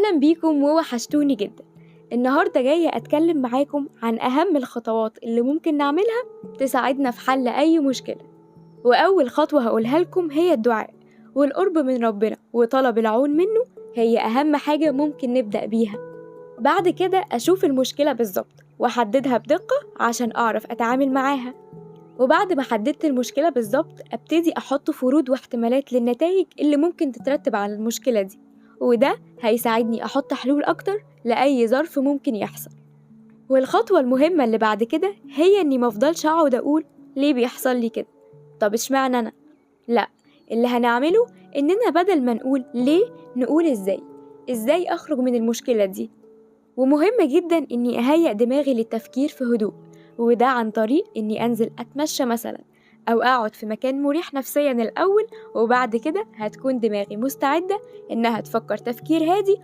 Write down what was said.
أهلا بيكم ووحشتوني جدا. النهاردة جاية أتكلم معاكم عن أهم الخطوات اللي ممكن نعملها تساعدنا في حل أي مشكلة. وأول خطوة هقولها لكم هي الدعاء والقرب من ربنا وطلب العون منه. هي أهم حاجة ممكن نبدأ بيها. بعد كده أشوف المشكلة بالظبط وأحددها بدقة عشان أعرف أتعامل معاها. وبعد ما حددت المشكلة بالظبط أبتدي أحط فروض واحتمالات للنتائج اللي ممكن تترتب على المشكلة دي، وده هيساعدني أحط حلول أكتر لأي ظرف ممكن يحصل. والخطوة المهمة اللي بعد كده هي إني مفضلش أقعد أقول ليه بيحصل لي كده، طب اشمعنى أنا؟ لأ، اللي هنعمله إننا بدل ما نقول ليه نقول إزاي أخرج من المشكلة دي. ومهم جدا إني أهيئ دماغي للتفكير في هدوء، وده عن طريق إني أنزل أتمشى مثلا أو أقعد في مكان مريح نفسيا الأول، وبعد كده هتكون دماغي مستعدة إنها تفكر تفكير هادي